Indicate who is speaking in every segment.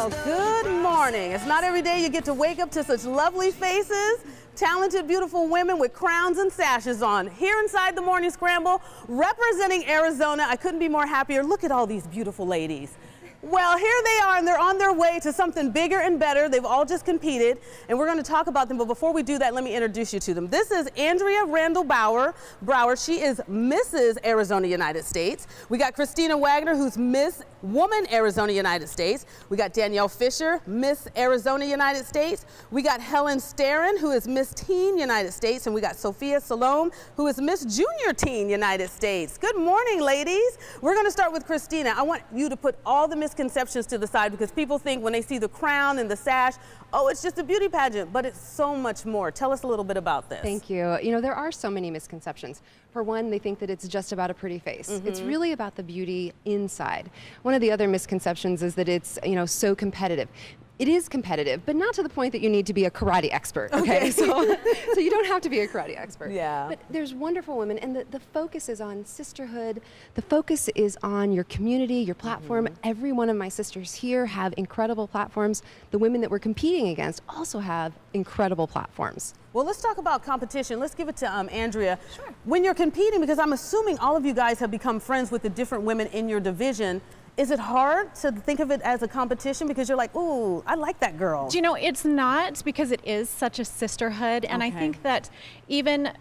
Speaker 1: Well, good morning. It's not every day you get to wake up to such lovely faces, talented, beautiful women with crowns and sashes on. Here inside the Morning Scramble, representing Arizona, I couldn't be more happier. Look at all these beautiful ladies. Well, here they are, and they're on their way to something bigger and better. They've all just competed, and we're going to talk about them. But before we do that, let me introduce you to them. This is Andrea Randall Brower. She is Mrs. Arizona United States. We got Christina Wagner, who's Miss Woman Arizona United States. We got Danielle Fisher, Miss Arizona United States. We got Helen Starren, who is Miss Teen United States. And we got Sophia Salome, who is Miss Junior Teen United States. Good morning, ladies. We're going to start with Christina. I want you to put all the misconceptions to the side, because people think when they see the crown and the sash, oh, it's just a beauty pageant, but it's so much more. Tell us a little bit about this.
Speaker 2: Thank you. You know, there are so many misconceptions. For one, they think that it's just about a pretty face. It's really about the beauty inside. One of the other misconceptions is that it's, you know, so competitive. It is competitive, but not to the point that you need to be a karate expert, okay? So you don't have to be a karate expert.
Speaker 1: Yeah.
Speaker 2: But there's wonderful women, and the focus is on sisterhood. The focus is on your community, your platform. Every one of my sisters here have incredible platforms. The women that we're competing against also have incredible platforms.
Speaker 1: Well, let's talk about competition. Let's give it to Andrea. Sure. When you're competing, because I'm assuming all of you guys have become friends with the different women in your division, is it hard to think of it as a competition, because you're like, ooh, I like that girl?
Speaker 3: Do you know, it's not, because it is such a sisterhood. And I think that even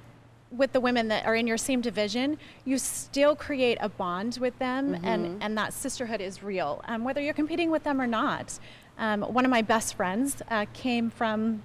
Speaker 3: with the women that are in your same division, you still create a bond with them, and that sisterhood is real, whether you're competing with them or not. One of my best friends came from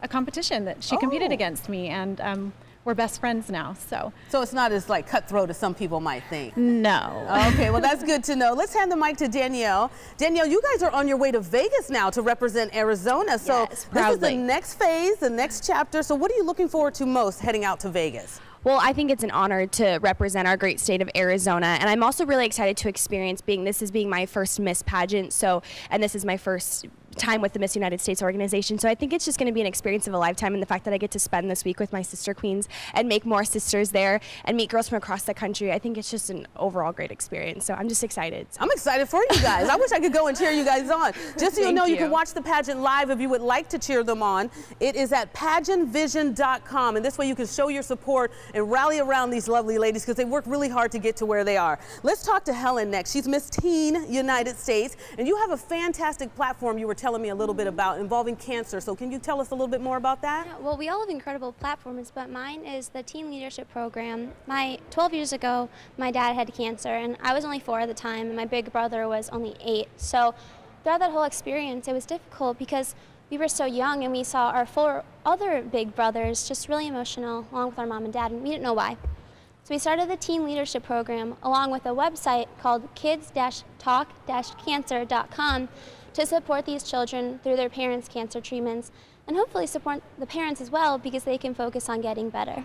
Speaker 3: a competition that she competed against me, and we're best friends now, so.
Speaker 1: So it's not as like cutthroat as some people might think?
Speaker 3: No.
Speaker 1: Okay, well that's good to know. Let's hand the mic to Danielle. Danielle, you guys are on your way to Vegas now to represent Arizona. So
Speaker 4: yes,
Speaker 1: this is the next phase, the next chapter. So what are you looking forward to most heading out to Vegas?
Speaker 4: Well, I think it's an honor to represent our great state of Arizona, and I'm also really excited to experience this as being my first Miss pageant, and this is my first time with the Miss United States organization, so I think it's just going to be an experience of a lifetime, and the fact that I get to spend this week with my sister queens and make more sisters there and meet girls from across the country, I think it's just an overall great experience, so I'm just excited.
Speaker 1: I'm excited for you guys. I wish I could go and cheer you guys on. Just so you know, you can watch the pageant live if you would like to cheer them on. It is at pageantvision.com, and this way you can show your support and rally around these lovely ladies, because they work really hard to get to where they are. Let's talk to Helen next. She's Miss Teen United States, and you have a fantastic platform you were telling me a little bit about involving cancer. So can you tell us a little bit more about that?
Speaker 5: Yeah, well, we all have incredible platforms, but mine is the Teen Leadership Program. 12 years ago, my dad had cancer, and I was only 4 at the time, and my big brother was only 8. So throughout that whole experience, it was difficult because we were so young, and we saw our 4 other big brothers just really emotional, along with our mom and dad, and we didn't know why. So we started the Teen Leadership Program along with a website called kids-talk-cancer.com to support these children through their parents' cancer treatments, and hopefully support the parents as well, because they can focus on getting better.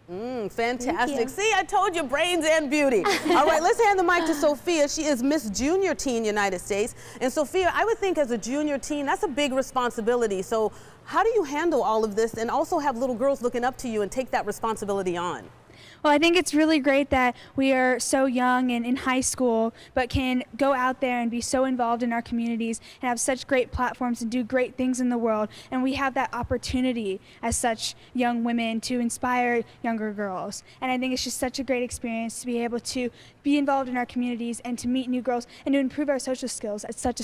Speaker 1: Fantastic. See, I told you, brains and beauty. All right, let's hand the mic to Sophia. She is Miss Junior Teen United States. And Sophia, I would think as a junior teen, that's a big responsibility. So how do you handle all of this and also have little girls looking up to you and take that responsibility on?
Speaker 6: Well, I think it's really great that we are so young and in high school, but can go out there and be so involved in our communities and have such great platforms and do great things in the world. And we have that opportunity as such young women to inspire younger girls. And I think it's just such a great experience to be able to be involved in our communities and to meet new girls and to improve our social skills at such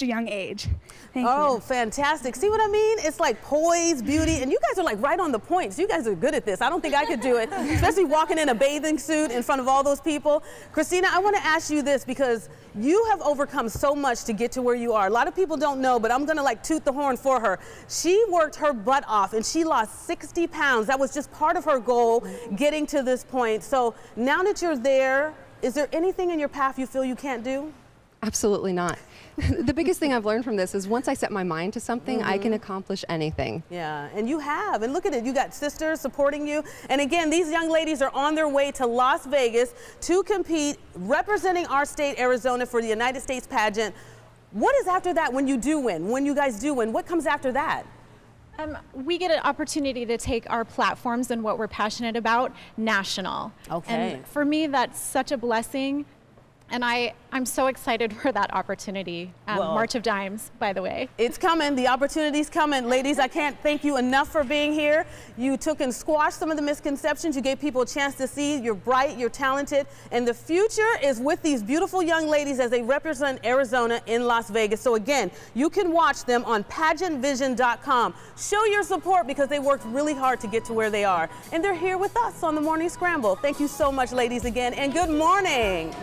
Speaker 6: a young age. Thank you.
Speaker 1: Fantastic. See what I mean? It's like poise, beauty, and you guys are like right on the points. You guys are good at this. I don't think I could do it, especially walking in a bathing suit in front of all those people. Christina, I want to ask you this, because you have overcome so much to get to where you are. A lot of people don't know, but I'm going to like toot the horn for her. She worked her butt off and she lost 60 pounds. That was just part of her goal, getting to this point. So now that you're there, is there anything in your path you feel you can't do?
Speaker 2: Absolutely not. The biggest thing I've learned from this is once I set my mind to something, I can accomplish anything.
Speaker 1: Yeah, and you have. And look at it. You got sisters supporting you. And again, these young ladies are on their way to Las Vegas to compete, representing our state, Arizona, for the United States pageant. What is after that when you do win? When you guys do win, what comes after that?
Speaker 3: We get an opportunity to take our platforms and what we're passionate about national.
Speaker 1: Okay.
Speaker 3: And for me, that's such a blessing. And I I'm so excited for that opportunity.
Speaker 1: Well,
Speaker 3: March of Dimes, by the way.
Speaker 1: It's coming. The opportunity's coming. Ladies, I can't thank you enough for being here. You took and squashed some of the misconceptions. You gave people a chance to see you're bright, you're talented, and the future is with these beautiful young ladies as they represent Arizona in Las Vegas. So again, you can watch them on pageantvision.com. Show your support because they worked really hard to get to where they are. And they're here with us on the Morning Scramble. Thank you so much, ladies, again, and good morning.